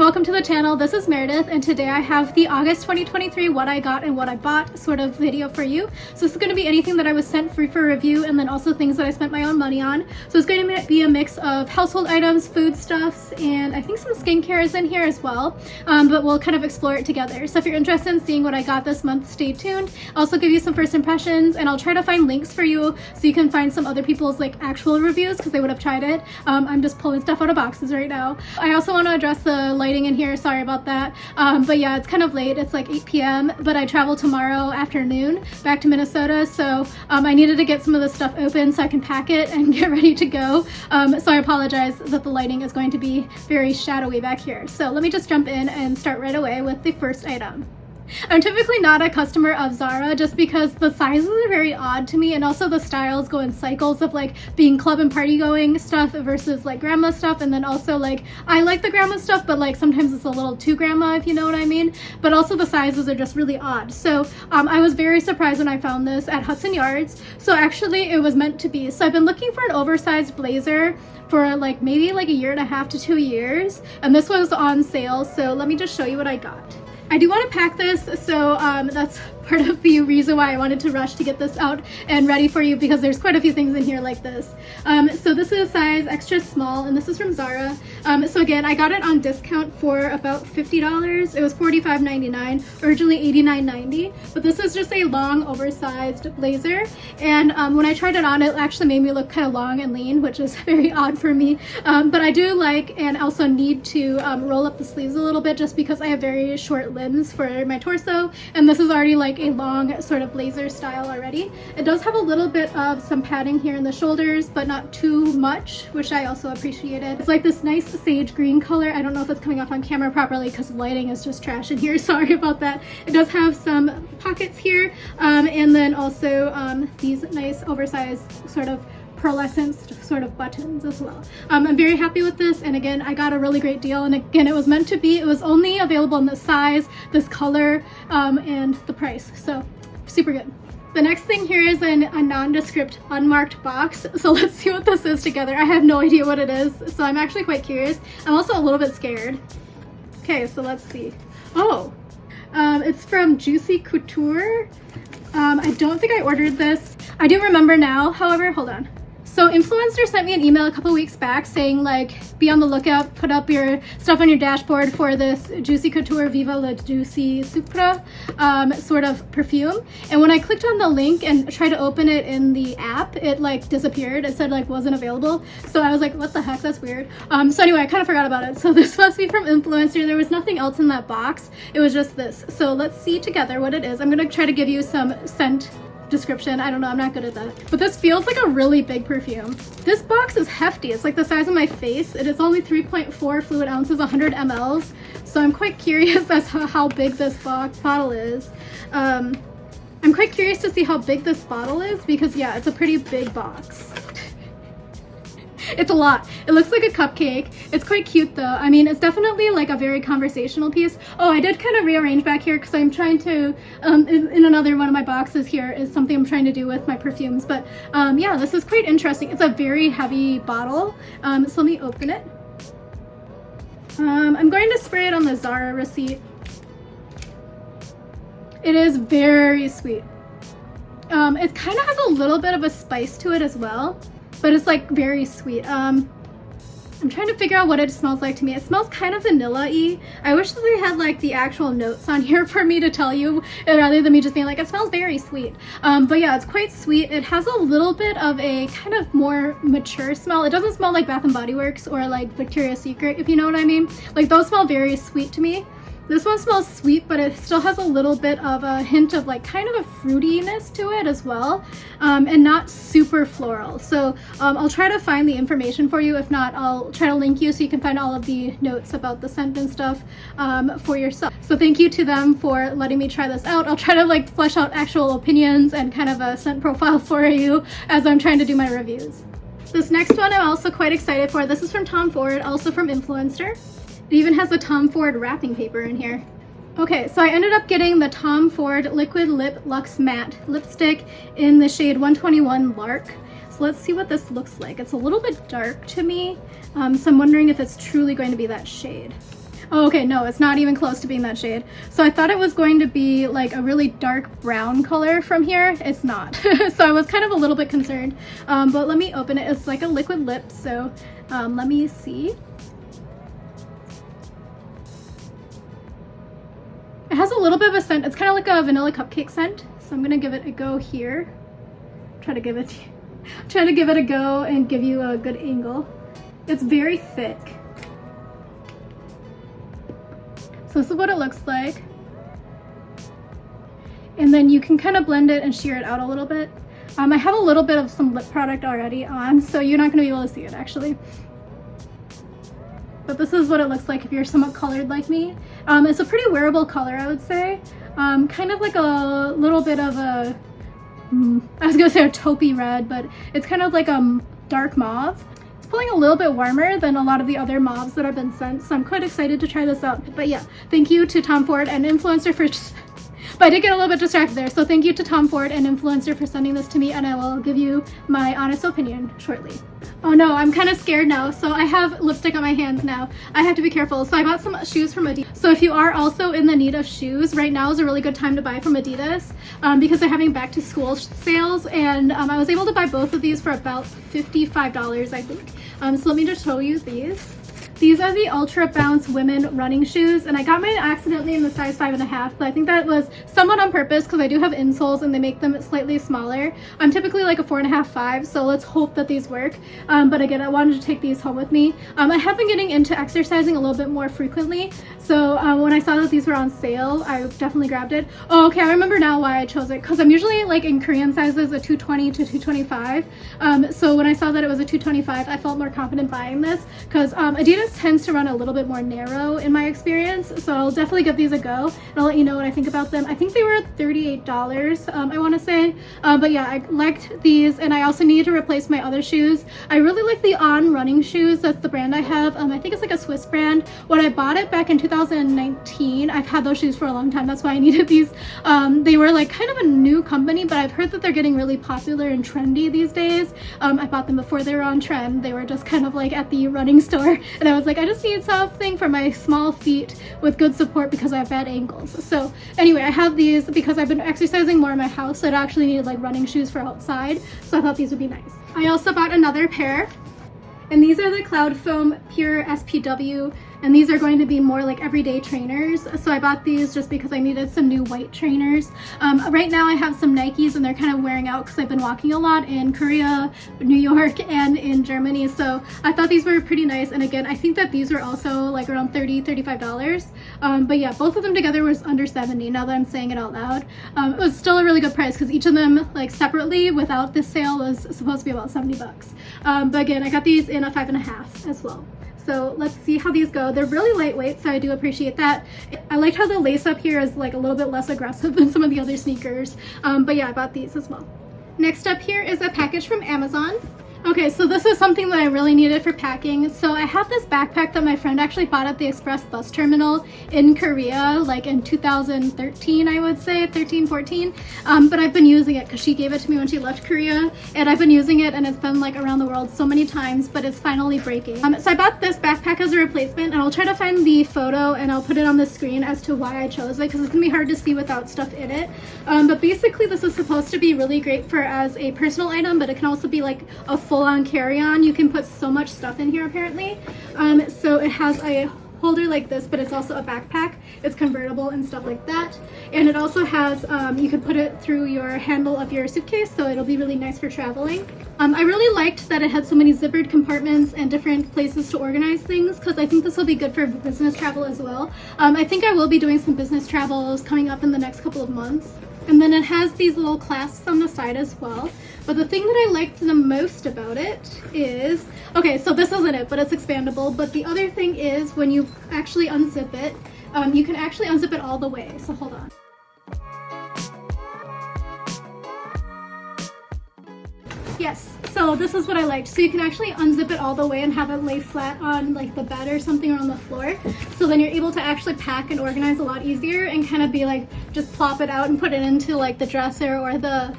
welcome to the channel. This is Meredith, and today I have the August 2023 what I got and what I bought sort of video for you. So this is going to be anything that I was sent free for review, and then also things that I spent my own money on. So it's going to be a mix of household items, foodstuffs, and I think some skincare is in here as well, but we'll kind of explore it together. So if you're interested in seeing what I got this month, stay tuned. I'll also give you some first impressions, and I'll try to find links for you so you can find some other people's like actual reviews because they would have tried it. I'm just pulling stuff out of boxes right now. I also want to address the lighting in here, sorry about that. But yeah, it's kind of late, it's like 8 p.m, but I travel tomorrow afternoon back to Minnesota, so I needed to get some of this stuff open so I can pack it and get ready to go. So I apologize that the lighting is going to be very shadowy back here. So let me just jump in and start right away with the first item. I'm typically not a customer of Zara just because the sizes are very odd to me, and also the styles go in cycles of like being club and party going stuff versus like grandma stuff, and then also like I like the grandma stuff, but like sometimes it's a little too grandma, if you know what I mean. But also the sizes are just really odd. So I was very surprised when I found this at Hudson Yards. So actually it was meant to be. So I've been looking for an oversized blazer for like maybe like a year and a half to 2 years, and this was on sale. So let me just show you what I got. I do want to pack this, so that's part of the reason why I wanted to rush to get this out and ready for you, because there's quite a few things in here like this. So this is a size extra small, and this is from Zara. So again, I got it on discount for about $50. It was $45.99, originally $89.90, but this is just a long oversized blazer, and when I tried it on, it actually made me look kind of long and lean, which is very odd for me, but I do like and also need to roll up the sleeves a little bit just because I have very short limbs for my torso, and this is already like a long sort of blazer style already. It does have a little bit of some padding here in the shoulders, but not too much, which I also appreciated. It's like this nice sage green color. I don't know if it's coming off on camera properly because lighting is just trash in here, sorry about that. It does have some pockets here, and then also these nice oversized sort of pearlescent sort of buttons as well. I'm very happy with this, and again, I got a really great deal, and again, it was meant to be. It was only available in this size, this color, and the price, so super good. The next thing here is a nondescript unmarked box, so let's see what this is together. I have no idea what it is, so I'm actually quite curious. I'm also a little bit scared. Okay, so let's see. Oh, it's from Juicy Couture. I don't think I ordered this. I do remember now, however, hold on. So Influencer sent me an email a couple weeks back saying like, be on the lookout, put up your stuff on your dashboard for this Juicy Couture Viva La Juicy Sucra sort of perfume. And when I clicked on the link and tried to open it in the app, it like disappeared. It said like wasn't available. So I was like, what the heck, that's weird. So anyway, I kind of forgot about it. So this must be from Influencer. There was nothing else in that box. It was just this. So let's see together what it is. I'm gonna try to give you some scent description. I don't know, I'm not good at that. But this feels like a really big perfume. This box is hefty. It's like the size of my face. It is only 3.4 fluid ounces, 100 mLs. So I'm quite curious as to how big this bottle is. I'm quite curious to see how big this bottle is because yeah, it's a pretty big box. It's a lot. It looks like a cupcake. It's quite cute though. I mean, it's definitely like a very conversational piece. Oh, I did kind of rearrange back here because I'm trying to, in another one of my boxes here is something I'm trying to do with my perfumes. But yeah, this is quite interesting. It's a very heavy bottle. So let me open it. I'm going to spray it on the Zara receipt. It is very sweet. It kind of has a little bit of a spice to it as well, but it's like very sweet. I'm trying to figure out what it smells like to me. It smells kind of vanilla-y. I wish that they had like the actual notes on here for me to tell you rather than me just being like, it smells very sweet. But yeah, it's quite sweet. It has a little bit of a kind of more mature smell. It doesn't smell like Bath & Body Works or like Victoria's Secret, if you know what I mean. Like those smell very sweet to me. This one smells sweet, but it still has a little bit of a hint of like kind of a fruitiness to it as well, and not super floral. So I'll try to find the information for you. If not, I'll try to link you so you can find all of the notes about the scent and stuff for yourself. So thank you to them for letting me try this out. I'll try to like flesh out actual opinions and kind of a scent profile for you as I'm trying to do my reviews. This next one I'm also quite excited for. This is from Tom Ford, also from Influencer. It even has the Tom Ford wrapping paper in here. Okay, so I ended up getting the Tom Ford Liquid Lip Luxe Matte Lipstick in the shade 121 Lark. So let's see what this looks like. It's a little bit dark to me, so I'm wondering if it's truly going to be that shade. Oh, okay, no, it's not even close to being that shade. So I thought it was going to be like a really dark brown color from here. It's not. So I was kind of a little bit concerned. But let me open it. It's like a liquid lip, so let me see. It has a little bit of a scent. It's kind of like a vanilla cupcake scent. So I'm gonna give it a go here. Try to give it a go and give you a good angle. It's very thick. So this is what it looks like. And then you can kind of blend it and shear it out a little bit. I have a little bit of some lip product already on, so you're not gonna be able to see it actually. But this is what it looks like if you're somewhat colored like me. It's a pretty wearable color, I would say. Kind of like a little bit of a, I was gonna say a taupey red, but it's kind of like a dark mauve. It's feeling a little bit warmer than a lot of the other mauves that I've been sent, so I'm quite excited to try this out. But yeah, thank you to Tom Ford and Influencer for, but I did get a little bit distracted there. So thank you to Tom Ford and Influencer for sending this to me, and I will give you my honest opinion shortly. Oh no, I'm kind of scared now. So I have lipstick on my hands now. I have to be careful. So I bought some shoes from Adidas. So if you are also in the need of shoes, right now is a really good time to buy from Adidas because they're having back to school sales, and I was able to buy both of these for about $55, I think. So let me just show you these. These are the Ultra Bounce women running shoes, and I got mine accidentally in the size 5.5, but I think that was somewhat on purpose because I do have insoles and they make them slightly smaller. I'm typically like a 4.5, 5, so let's hope that these work. But again, I wanted to take these home with me. I have been getting into exercising a little bit more frequently, so when I saw that these were on sale, I definitely grabbed it. Oh, okay, I remember now why I chose it, because I'm usually like in Korean sizes a 220 to 225. So when I saw that it was a 225, I felt more confident buying this because Adidas tends to run a little bit more narrow in my experience, so I'll definitely give these a go and I'll let you know what I think about them. I think they were $38, I want to say, but yeah, I liked these, and I also needed to replace my other shoes. I really like the On running shoes. That's the brand I have. I think it's like a Swiss brand. When I bought it back in 2019, I've had those shoes for a long time. That's why I needed these. They were like kind of a new company, but I've heard that they're getting really popular and trendy these days. I bought them before they were on trend. They were just kind of like at the running store, and I was like, I just need something for my small feet with good support because I have bad ankles. So anyway, I have these because I've been exercising more in my house, so I actually needed like running shoes for outside, so I thought these would be nice. I also bought another pair, and these are the Cloud Foam Pure SPW, and these are going to be more like everyday trainers. So I bought these just because I needed some new white trainers. Right now I have some Nikes and they're kind of wearing out because I've been walking a lot in Korea, New York, and in Germany. So I thought these were pretty nice. And again, I think that these were also like around $30, $35. But yeah, both of them together was under 70 now that I'm saying it out loud. It was still a really good price because each of them like separately without this sale was supposed to be about 70 bucks. But again, I got these in a 5.5 as well. So let's see how these go. They're really lightweight, so I do appreciate that. I like how the lace up here is like a little bit less aggressive than some of the other sneakers. But yeah, I bought these as well. Next up here is a package from Amazon. Okay, so this is something that I really needed for packing. So I have this backpack that my friend actually bought at the express bus terminal in Korea, like in 2013, I would say, 13, 14. But I've been using it because she gave it to me when she left Korea, and I've been using it, and it's been like around the world so many times, but it's finally breaking. So I bought this backpack as a replacement, and I'll try to find the photo and I'll put it on the screen as to why I chose it, because it's gonna be hard to see without stuff in it. But basically this is supposed to be really great for as a personal item, but it can also be like a full-on carry-on. You can put so much stuff in here apparently. So it has a holder like this, but it's also a backpack. It's convertible and stuff like that. And it also has, you can put it through your handle of your suitcase, so it'll be really nice for traveling. I really liked that it had so many zippered compartments and different places to organize things, because I think this will be good for business travel as well. I think I will be doing some business travels coming up in the next couple of months. And then it has these little clasps on the side as well. But the thing that I liked the most about it is, okay, so this isn't it, but it's expandable. But the other thing is when you actually unzip it, you can actually unzip it all the way. So hold on. Yes, so this is what I liked. So you can actually unzip it all the way and have it lay flat on like the bed or something, or on the floor. So then you're able to actually pack and organize a lot easier, and kind of be like, just plop it out and put it into like the dresser or the,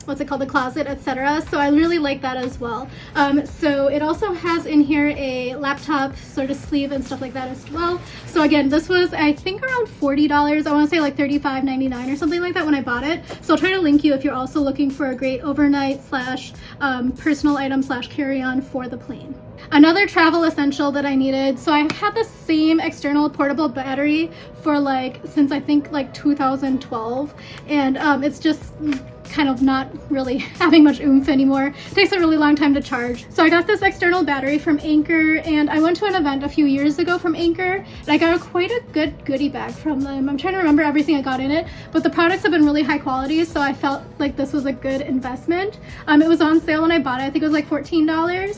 what's it called, the closet, etc. So I really like that as well. So it also has in here a laptop sort of sleeve and stuff like that as well. So again, this was, I think, around $40. I want to say like $35.99 or something like that when I bought it. So I'll try to link you if you're also looking for a great overnight slash personal item slash carry-on for the plane. Another travel essential that I needed, so I had the same external portable battery for like, since I think like 2012, and it's just kind of not really having much oomph anymore. It takes a really long time to charge. So I got this external battery from Anchor, and I went to an event a few years ago from Anchor, and I got quite a good goodie bag from them. I'm trying to remember everything I got in it, but the products have been really high quality, so I felt like this was a good investment. It was on sale when I bought it. I think it was like $14.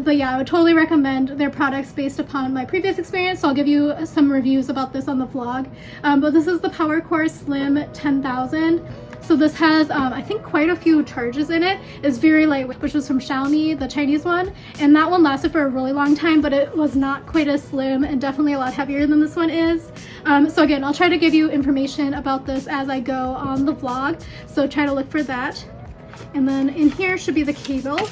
But yeah, I would totally recommend their products based upon my previous experience, so I'll give you some reviews about this on the vlog. But this is the PowerCore Slim 10,000. So this has, I think, quite a few charges in it. It's very lightweight, which was from Xiaomi, the Chinese one. And that one lasted for a really long time, but it was not quite as slim and definitely a lot heavier than this one is. So again, I'll try to give you information about this as I go on the vlog. So try to look for that. And then in here should be the cable.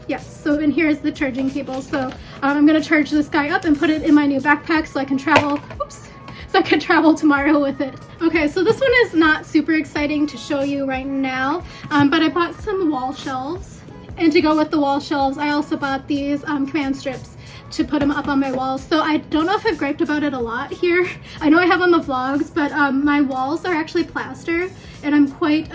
Yes, so in here is the charging cable. So I'm gonna charge this guy up and put it in my new backpack so I can travel, so I can travel tomorrow with it. Okay, so this one is not super exciting to show you right now, but I bought some wall shelves. And to go with the wall shelves, I also bought these command strips to put them up on my walls. So I don't know if I've griped about it a lot here. I know I have on the vlogs, but my walls are actually plaster, and I'm quite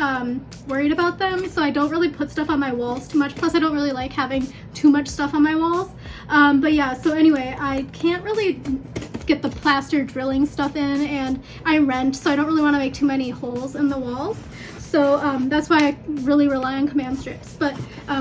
worried about them, so I don't really put stuff on my walls too much. Plus I don't really like having too much stuff on my walls. But yeah, so anyway, I can't really get the plaster drilling stuff in, and I rent, so I don't really want to make too many holes in the walls. So that's why I really rely on command strips. But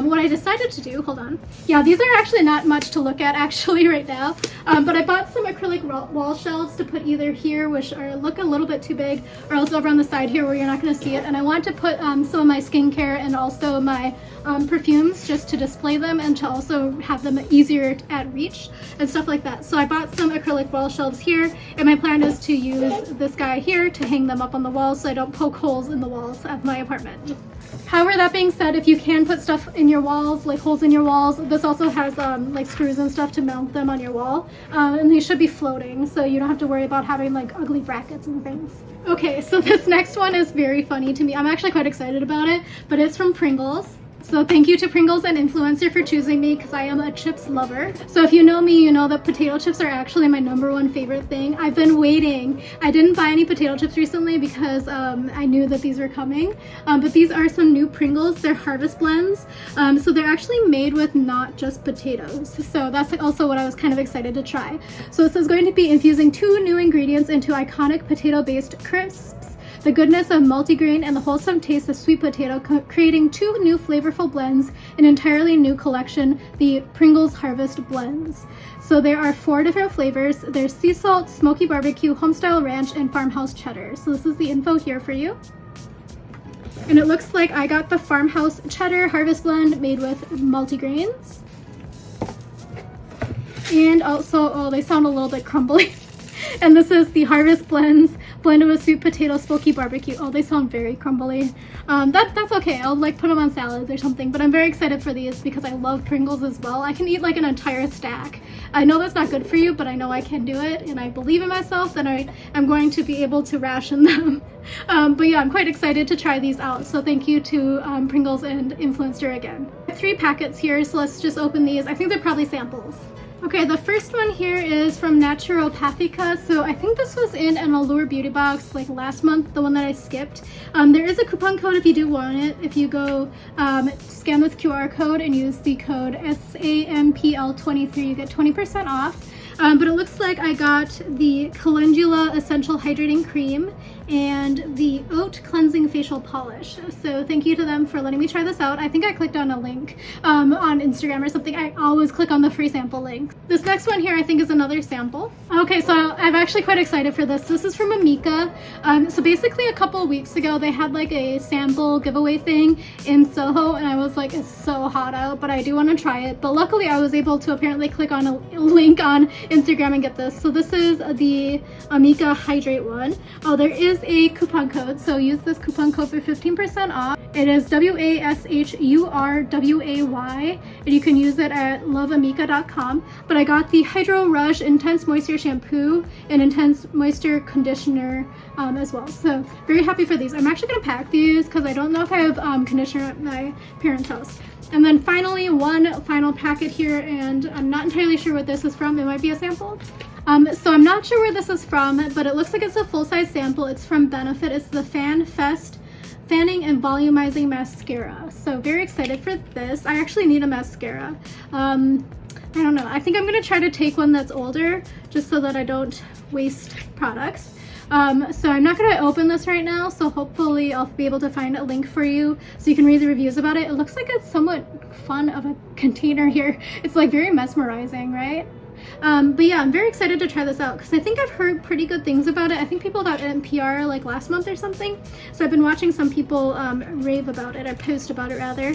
what I decided to do, hold on. Yeah, these are actually not much to look at actually right now. But I bought some acrylic wall shelves to put either here, which look a little bit too big, or else over on the side here where you're not going to see it. And I want to put some of my skincare and also my perfumes just to display them, and to also have them easier at reach and stuff like that. So I bought some acrylic wall shelves here, and my plan is to use this guy here to hang them up on the walls so I don't poke holes in the walls of my apartment. However, that being said, if you can put stuff in your walls, like holes in your walls, this also has like screws and stuff to mount them on your wall, and they should be floating, so you don't have to worry about having like ugly brackets and things. Okay, so this next one is very funny to me. I'm actually quite excited about it, but it's from Pringles. So thank you to Pringles and Influencer for choosing me, because I am a chips lover. So if you know me, you know that potato chips are actually my #1 favorite thing. I've been waiting. I didn't buy any potato chips recently because I knew that these were coming. But these are some new Pringles. They're harvest blends. So they're actually made with not just potatoes. So that's also what I was kind of excited to try. So this is going to be infusing 2 new ingredients into iconic potato-based crisps, the goodness of multigrain and the wholesome taste of sweet potato, creating 2 new flavorful blends, an entirely new collection, the Pringles Harvest Blends. So there are 4 different flavors. There's sea salt, smoky barbecue, homestyle ranch, and farmhouse cheddar. So this is the info here for you. And it looks like I got the farmhouse cheddar harvest blend made with multigrains. And also, oh, they sound a little bit crumbly. And this is the Harvest Blends blended with sweet potato smoky barbecue. Oh, they sound very crumbly. That's okay. I'll like put them on salads or something, but I'm very excited for these because I love Pringles as well. I can eat like an entire stack. I know that's not good for you, but I know I can do it, and I believe in myself that I'm going to be able to ration them. But yeah, I'm quite excited to try these out. So thank you to Pringles and Influencer again. I have 3 packets here, so let's just open these. I think they're probably samples. Okay, the first one here is from Naturopathica. So I think this was in an Allure beauty box like last month, the one that I skipped. There is a coupon code if you do want it. If you go scan this QR code and use the code SAMPL23, you get 20% off. But it looks like I got the Calendula Essential Hydrating Cream and the Oat Cleansing Facial Polish. So thank you to them for letting me try this out. I think I clicked on a link on Instagram or something. I always click on the free sample link. This next one here I think is another sample. Okay, so I'm actually quite excited for this. This is from Amika. So basically a couple weeks ago they had like a sample giveaway thing in Soho, and I was like, it's so hot out, but I do want to try it. But luckily I was able to apparently click on a link on Instagram and get this. So this is the Amika Hydrate one. Oh, there is a coupon code, so use this coupon code for 15% off. It is WASHURWAY, and you can use it at loveamika.com. But I got the Hydro Rush Intense Moisture Shampoo and Intense Moisture Conditioner as well. So very happy for these. I'm actually going to pack these because I don't know if I have conditioner at my parents' house. And then finally, one final packet here, and I'm not entirely sure what this is from. It might be a sample. So I'm not sure where this is from, but it looks like it's a full-size sample. It's from Benefit. It's the Fan Fest Fanning and Volumizing Mascara. So very excited for this. I actually need a mascara. I don't know. I think I'm going to try to take one that's older just so that I don't waste products. So I'm not going to open this right now, so hopefully I'll be able to find a link for you so you can read the reviews about it. It looks like it's somewhat fun of a container here. It's like very mesmerizing, right? But yeah, I'm very excited to try this out because I think I've heard pretty good things about it. I think people got it in PR like last month or something. So I've been watching some people rave about it, or post about it rather.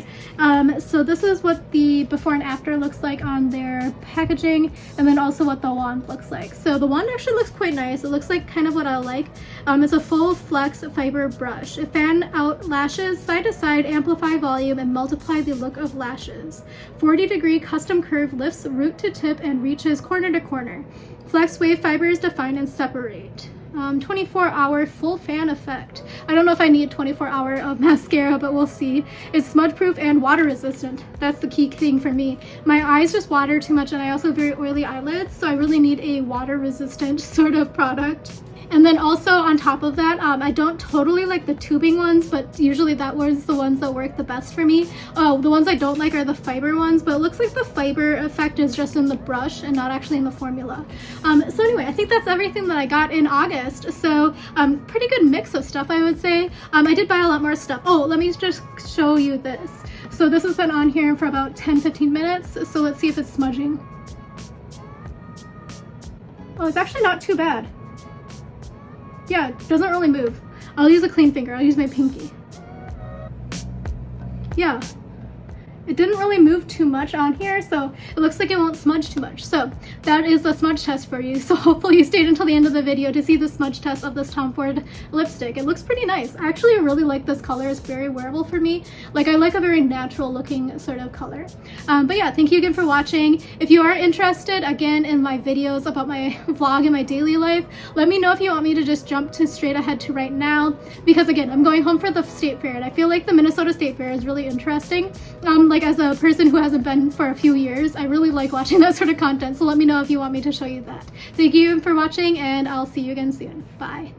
So this is what the before and after looks like on their packaging, and then also what the wand looks like. So the wand actually looks quite nice. It looks like kind of what I like. It's a full flex fiber brush. It fan out lashes side to side, amplify volume, and multiply the look of lashes. 40-degree custom curve lifts root to tip and reaches corner to corner. Flex wave fibers define and separate. 24-hour full fan effect. I don't know if I need 24-hour of mascara, but we'll see. It's smudge proof and water resistant. That's the key thing for me. My eyes just water too much, and I also have very oily eyelids, so I really need a water resistant sort of product. And then also on top of that, I don't totally like the tubing ones, but usually that was the ones that work the best for me. Oh, the ones I don't like are the fiber ones, but it looks like the fiber effect is just in the brush and not actually in the formula. So anyway, I think that's everything that I got in August. So pretty good mix of stuff, I would say. I did buy a lot more stuff. Oh, let me just show you this. So this has been on here for about 10-15 minutes. So let's see if it's smudging. Oh, it's actually not too bad. Yeah, it doesn't really move. I'll use a clean finger. I'll use my pinky. Yeah. It didn't really move too much on here, so it looks like it won't smudge too much. So that is the smudge test for you. So hopefully you stayed until the end of the video to see the smudge test of this Tom Ford lipstick. It looks pretty nice. I actually really like this color. It's very wearable for me. Like, I like a very natural looking sort of color. But yeah, thank you again for watching. If you are interested again in my videos about my vlog and my daily life, let me know if you want me to just jump to straight ahead to right now, because again, I'm going home for the state fair and I feel like the Minnesota State Fair is really interesting. Like, as a person who hasn't been for a few years, I really like watching that sort of content, so let me know if you want me to show you that. Thank you for watching, and I'll see you again soon. Bye.